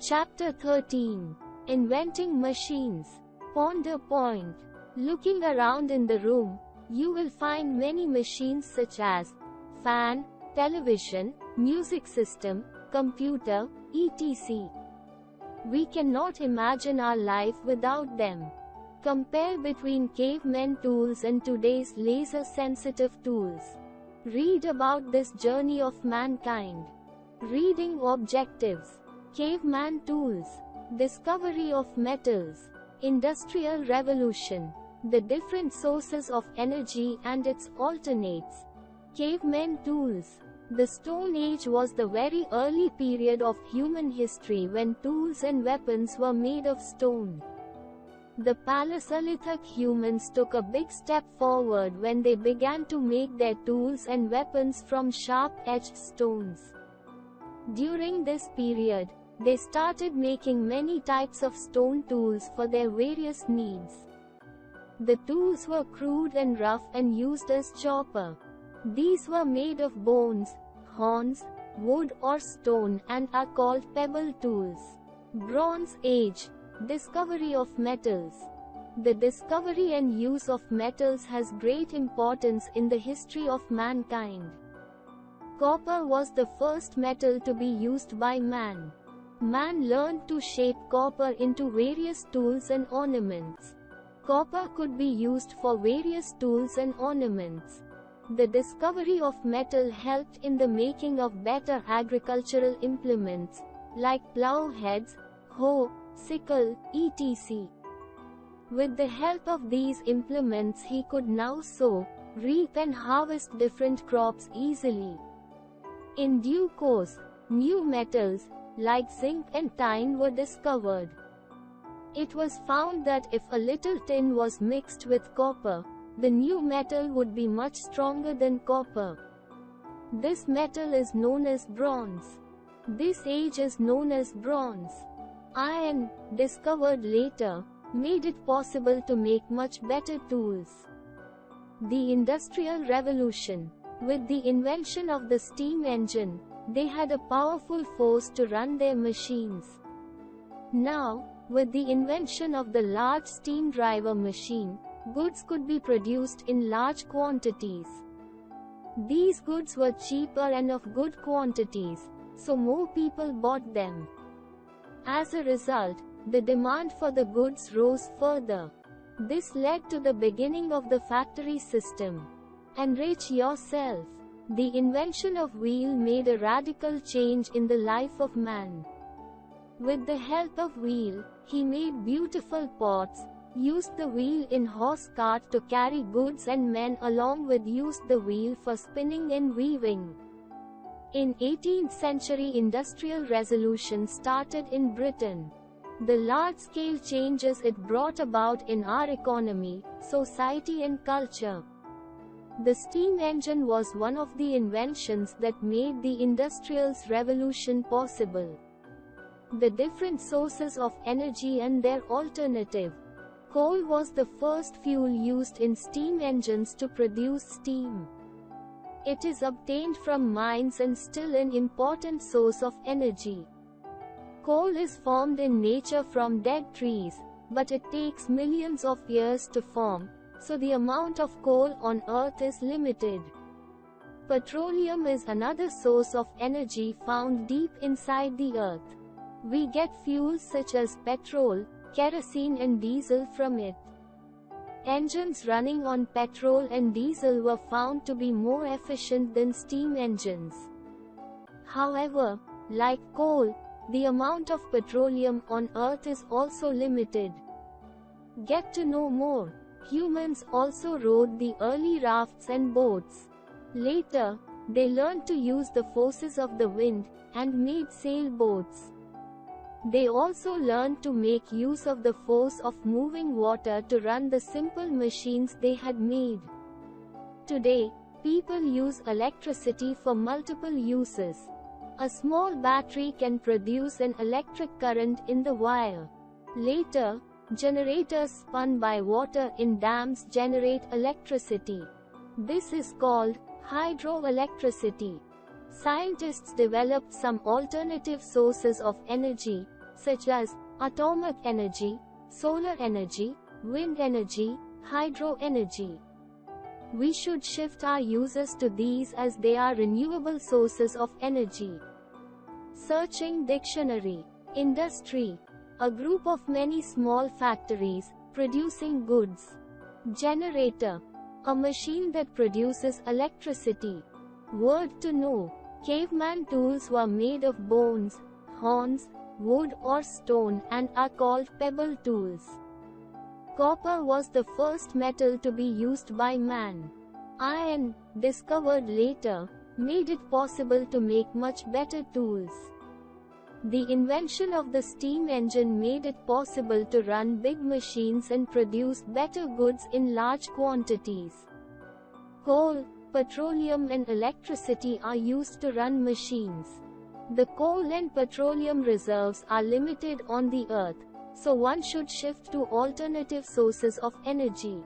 Chapter 13. Inventing Machines. Ponder point. Looking around in the room, you will find many machines such as fan, television, music system, computer, etc. We cannot imagine our life without them. Compare between cavemen tools and today's laser-sensitive tools. Read about this journey of mankind. Reading objectives. Caveman tools. Discovery of metals. Industrial revolution. The different sources of energy and its alternates. Cavemen tools. The Stone Age was the very early period of human history when tools and weapons were made of stone. The Paleolithic humans took a big step forward when they began to make their tools and weapons from sharp-edged stones. During this period, they started making many types of stone tools for their various needs. The tools were crude and rough and used as chopper. These were made of bones, horns, wood or stone and are called pebble tools. Bronze Age. Discovery of metals. The discovery and use of metals has great importance in the history of mankind. Copper was the first metal to be used by man. Man learned to shape copper into various tools and ornaments. Copper could be used for various tools and ornaments. The discovery of metal helped in the making of better agricultural implements, like plow heads, hoe, sickle, etc. With the help of these implements he could now sow, reap and harvest different crops easily. In due course, new metals, like zinc and tin were discovered. It was found that if a little tin was mixed with copper, the new metal would be much stronger than copper. This metal is known as bronze. This age is known as bronze. Iron, discovered later, made it possible to make much better tools. The Industrial Revolution. With the invention of the steam engine, they had a powerful force to run their machines. Now, with the invention of the large steam driver machine, goods could be produced in large quantities. These goods were cheaper and of good quantities, so more people bought them. As a result, the demand for the goods rose further. This led to the beginning of the factory system. Enrich yourself. The invention of wheel made a radical change in the life of man. With the help of wheel, he made beautiful pots, used the wheel in horse cart to carry goods and men along with used the wheel for spinning and weaving. In 18th century industrial revolution started in Britain. The large-scale changes it brought about in our economy, society and culture. The steam engine was one of the inventions that made the Industrial Revolution possible. The different sources of energy and their alternative. Coal was the first fuel used in steam engines to produce steam. It is obtained from mines and still an important source of energy. Coal is formed in nature from dead trees, but it takes millions of years to form, so the amount of coal on Earth is limited. Petroleum is another source of energy found deep inside the Earth. We get fuels such as petrol, kerosene and diesel from it. Engines running on petrol and diesel were found to be more efficient than steam engines. However, like coal, the amount of petroleum on Earth is also limited. Get to know more. Humans also rode the early rafts and boats. Later, they learned to use the forces of the wind, and made sailboats. They also learned to make use of the force of moving water to run the simple machines they had made. Today, people use electricity for multiple uses. A small battery can produce an electric current in the wire. Later, generators spun by water in dams generate electricity. This is called hydroelectricity. Scientists developed some alternative sources of energy, such as atomic energy, solar energy, wind energy, hydro energy. We should shift our uses to these as they are renewable sources of energy. Searching dictionary. Industry. A group of many small factories, producing goods. Generator. A machine that produces electricity. Word to know. Caveman tools were made of bones, horns, wood or stone and are called pebble tools. Copper was the first metal to be used by man. Iron, discovered later, made it possible to make much better tools. The invention of the steam engine made it possible to run big machines and produce better goods in large quantities. Coal, petroleum and electricity are used to run machines. The coal and petroleum reserves are limited on the earth, so one should shift to alternative sources of energy.